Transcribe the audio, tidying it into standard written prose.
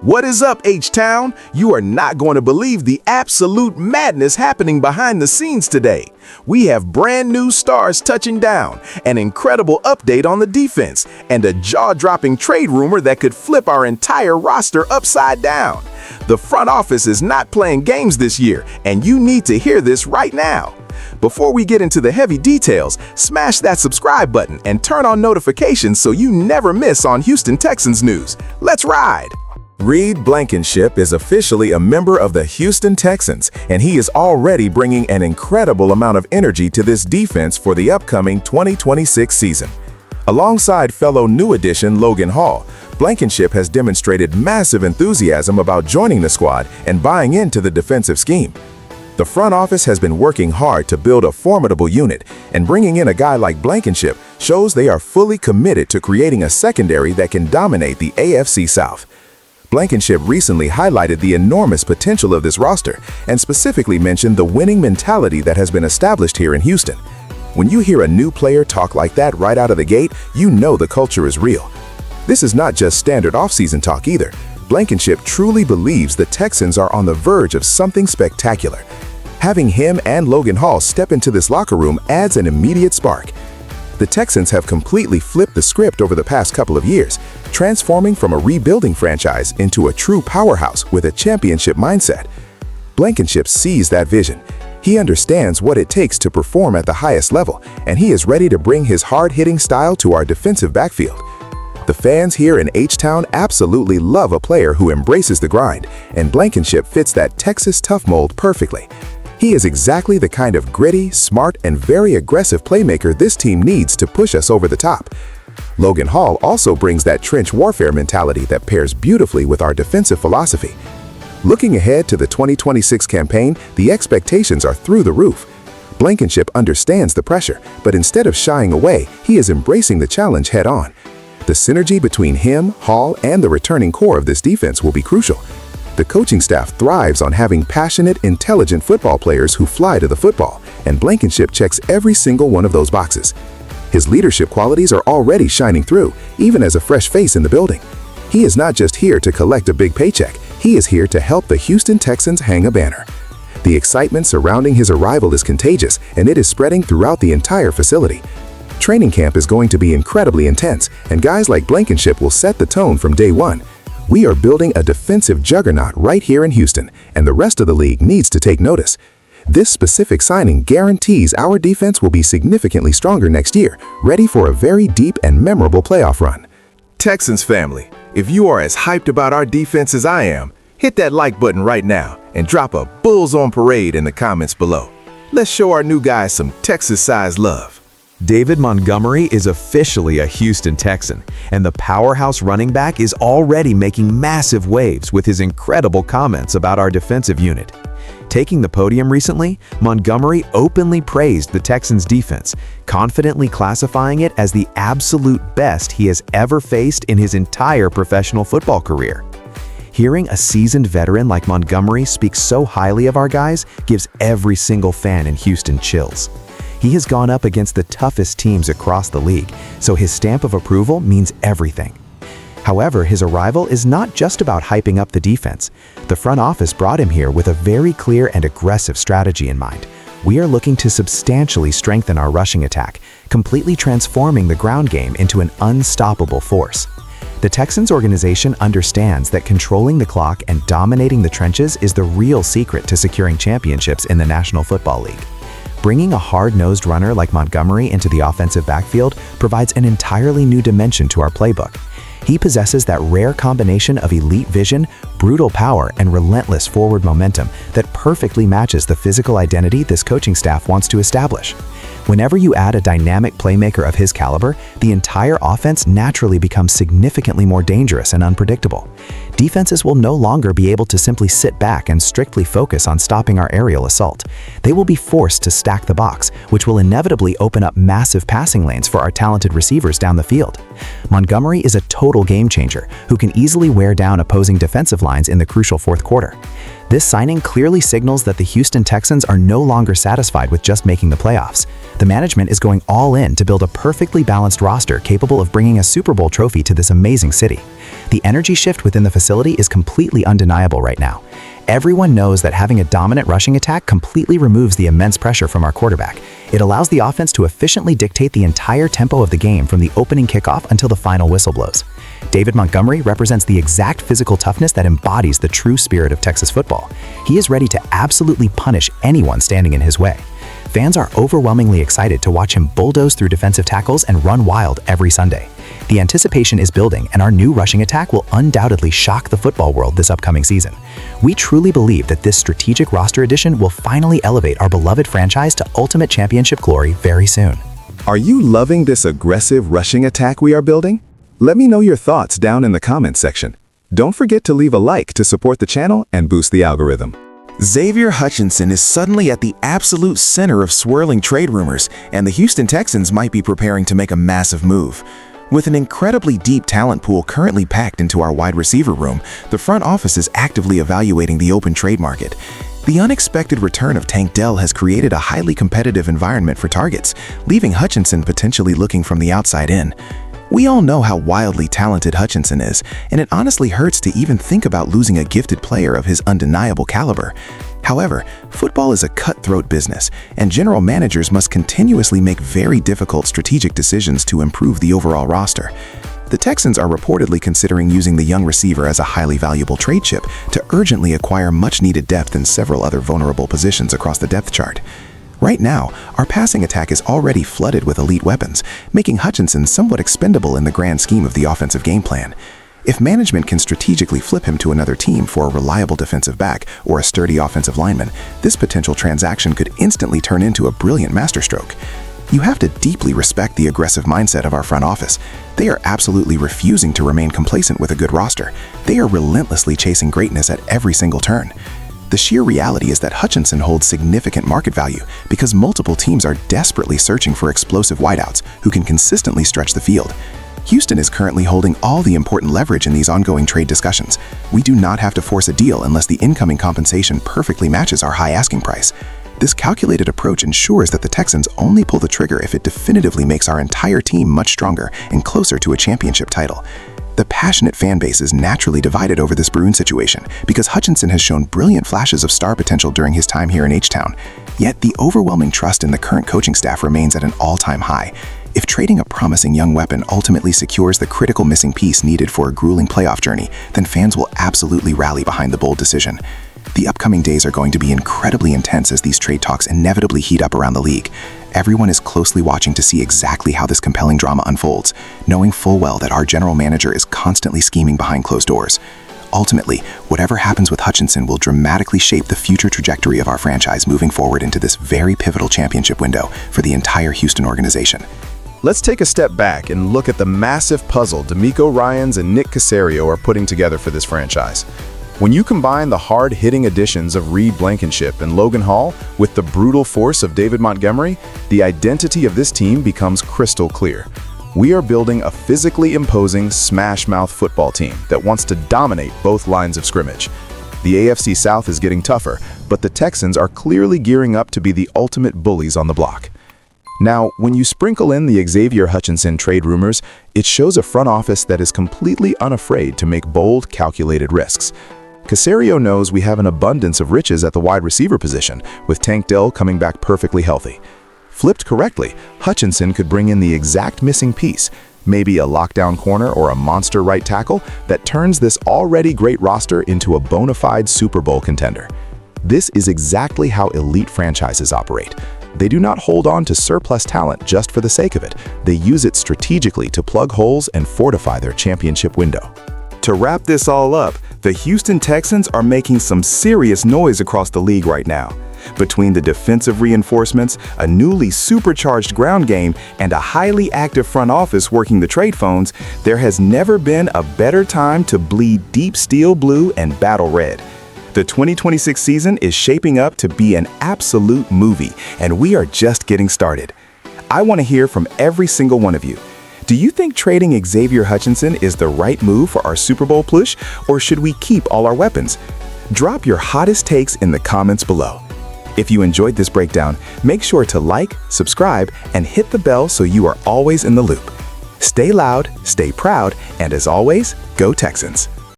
What is up, H-Town? You are not going to believe the absolute madness happening behind the scenes today. We have brand new stars touching down, an incredible update on the defense, and a jaw-dropping trade rumor that could flip our entire roster upside down. The front office is not playing games this year, and you need to hear this right now. Before we get into the heavy details, smash that subscribe button and turn on notifications so you never miss on Houston Texans news. Let's ride! Reed Blankenship is officially a member of the Houston Texans, and he is already bringing an incredible amount of energy to this defense for the upcoming 2026 season. Alongside fellow new addition Logan Hall, Blankenship has demonstrated massive enthusiasm about joining the squad and buying into the defensive scheme. The front office has been working hard to build a formidable unit, and bringing in a guy like Blankenship shows they are fully committed to creating a secondary that can dominate the AFC South. Blankenship recently highlighted the enormous potential of this roster and specifically mentioned the winning mentality that has been established here in Houston. When you hear a new player talk like that right out of the gate, you know the culture is real. This is not just standard offseason talk either. Blankenship truly believes the Texans are on the verge of something spectacular. Having him and Logan Hall step into this locker room adds an immediate spark. The Texans have completely flipped the script over the past couple of years, transforming from a rebuilding franchise into a true powerhouse with a championship mindset. Blankenship sees that vision. He understands what it takes to perform at the highest level, and he is ready to bring his hard-hitting style to our defensive backfield. The fans here in H-Town absolutely love a player who embraces the grind, and Blankenship fits that Texas tough mold perfectly. He is exactly the kind of gritty, smart, and very aggressive playmaker this team needs to push us over the top. Logan Hall also brings that trench warfare mentality that pairs beautifully with our defensive philosophy. Looking ahead to the 2026 campaign, the expectations are through the roof. Blankenship understands the pressure, but instead of shying away, he is embracing the challenge head-on. The synergy between him, Hall, and the returning core of this defense will be crucial. The coaching staff thrives on having passionate, intelligent football players who fly to the football, and Blankenship checks every single one of those boxes. His leadership qualities are already shining through, even as a fresh face in the building. He is not just here to collect a big paycheck, he is here to help the Houston Texans hang a banner. The excitement surrounding his arrival is contagious, and it is spreading throughout the entire facility. Training camp is going to be incredibly intense, and guys like Blankenship will set the tone from day one. We are building a defensive juggernaut right here in Houston, and the rest of the league needs to take notice. This specific signing guarantees our defense will be significantly stronger next year, ready for a very deep and memorable playoff run. Texans family, if you are as hyped about our defense as I am, hit that like button right now and drop a Bulls on Parade in the comments below. Let's show our new guys some Texas-sized love. David Montgomery is officially a Houston Texan, and the powerhouse running back is already making massive waves with his incredible comments about our defensive unit. Taking the podium recently, Montgomery openly praised the Texans' defense, confidently classifying it as the absolute best he has ever faced in his entire professional football career. Hearing a seasoned veteran like Montgomery speak so highly of our guys gives every single fan in Houston chills. He has gone up against the toughest teams across the league, so his stamp of approval means everything. However, his arrival is not just about hyping up the defense. The front office brought him here with a very clear and aggressive strategy in mind. We are looking to substantially strengthen our rushing attack, completely transforming the ground game into an unstoppable force. The Texans organization understands that controlling the clock and dominating the trenches is the real secret to securing championships in the National Football League. Bringing a hard-nosed runner like Montgomery into the offensive backfield provides an entirely new dimension to our playbook. He possesses that rare combination of elite vision, brutal power, and relentless forward momentum that perfectly matches the physical identity this coaching staff wants to establish. Whenever you add a dynamic playmaker of his caliber, the entire offense naturally becomes significantly more dangerous and unpredictable. Defenses will no longer be able to simply sit back and strictly focus on stopping our aerial assault. They will be forced to stack the box, which will inevitably open up massive passing lanes for our talented receivers down the field. Montgomery is a total game changer who can easily wear down opposing defensive lines in the crucial fourth quarter. This signing clearly signals that the Houston Texans are no longer satisfied with just making the playoffs. The management is going all in to build a perfectly balanced roster capable of bringing a Super Bowl trophy to this amazing city. The energy shift within the facility is completely undeniable right now. Everyone knows that having a dominant rushing attack completely removes the immense pressure from our quarterback. It allows the offense to efficiently dictate the entire tempo of the game from the opening kickoff until the final whistle blows. David Montgomery represents the exact physical toughness that embodies the true spirit of Texas football. He is ready to absolutely punish anyone standing in his way. Fans are overwhelmingly excited to watch him bulldoze through defensive tackles and run wild every Sunday. The anticipation is building, and our new rushing attack will undoubtedly shock the football world this upcoming season. We truly believe that this strategic roster addition will finally elevate our beloved franchise to ultimate championship glory very soon. Are you loving this aggressive rushing attack we are building? Let me know your thoughts down in the comments section. Don't forget to leave a like to support the channel and boost the algorithm. Xavier Hutchinson is suddenly at the absolute center of swirling trade rumors, and the Houston Texans might be preparing to make a massive move. With an incredibly deep talent pool currently packed into our wide receiver room, the front office is actively evaluating the open trade market. The unexpected return of Tank Dell has created a highly competitive environment for targets, leaving Hutchinson potentially looking from the outside in. We all know how wildly talented Hutchinson is, and it honestly hurts to even think about losing a gifted player of his undeniable caliber. However, football is a cutthroat business, and general managers must continuously make very difficult strategic decisions to improve the overall roster. The Texans are reportedly considering using the young receiver as a highly valuable trade chip to urgently acquire much-needed depth in several other vulnerable positions across the depth chart. Right now, our passing attack is already flooded with elite weapons, making Hutchinson somewhat expendable in the grand scheme of the offensive game plan. If management can strategically flip him to another team for a reliable defensive back or a sturdy offensive lineman, this potential transaction could instantly turn into a brilliant masterstroke. You have to deeply respect the aggressive mindset of our front office. They are absolutely refusing to remain complacent with a good roster. They are relentlessly chasing greatness at every single turn. The sheer reality is that Hutchinson holds significant market value because multiple teams are desperately searching for explosive wideouts who can consistently stretch the field. Houston is currently holding all the important leverage in these ongoing trade discussions. We do not have to force a deal unless the incoming compensation perfectly matches our high asking price. This calculated approach ensures that the Texans only pull the trigger if it definitively makes our entire team much stronger and closer to a championship title. The passionate fan base is naturally divided over this Bruin situation because Hutchinson has shown brilliant flashes of star potential during his time here in H-Town. Yet the overwhelming trust in the current coaching staff remains at an all-time high. If trading a promising young weapon ultimately secures the critical missing piece needed for a grueling playoff journey, then fans will absolutely rally behind the bold decision. The upcoming days are going to be incredibly intense as these trade talks inevitably heat up around the league. Everyone is closely watching to see exactly how this compelling drama unfolds, knowing full well that our general manager is constantly scheming behind closed doors. Ultimately, whatever happens with Hutchinson will dramatically shape the future trajectory of our franchise moving forward into this very pivotal championship window for the entire Houston organization. Let's take a step back and look at the massive puzzle D'Amico Ryans and Nick Caserio are putting together for this franchise. When you combine the hard-hitting additions of Reed Blankenship and Logan Hall with the brutal force of David Montgomery, the identity of this team becomes crystal clear. We are building a physically imposing, smash-mouth football team that wants to dominate both lines of scrimmage. The AFC South is getting tougher, but the Texans are clearly gearing up to be the ultimate bullies on the block. Now, when you sprinkle in the Xavier Hutchinson trade rumors, it shows a front office that is completely unafraid to make bold, calculated risks. Caserio knows we have an abundance of riches at the wide receiver position, with Tank Dell coming back perfectly healthy. Flipped correctly, Hutchinson could bring in the exact missing piece, maybe a lockdown corner or a monster right tackle that turns this already great roster into a bona fide Super Bowl contender. This is exactly how elite franchises operate. They do not hold on to surplus talent just for the sake of it. They use it strategically to plug holes and fortify their championship window. To wrap this all up, the Houston Texans are making some serious noise across the league right now. Between the defensive reinforcements, a newly supercharged ground game, and a highly active front office working the trade phones, there has never been a better time to bleed deep steel blue and battle red. The 2026 season is shaping up to be an absolute movie, and we are just getting started. I want to hear from every single one of you. Do you think trading Xavier Hutchinson is the right move for our Super Bowl push, or should we keep all our weapons? Drop your hottest takes in the comments below. If you enjoyed this breakdown, make sure to like, subscribe, and hit the bell so you are always in the loop. Stay loud, stay proud, and as always, go Texans!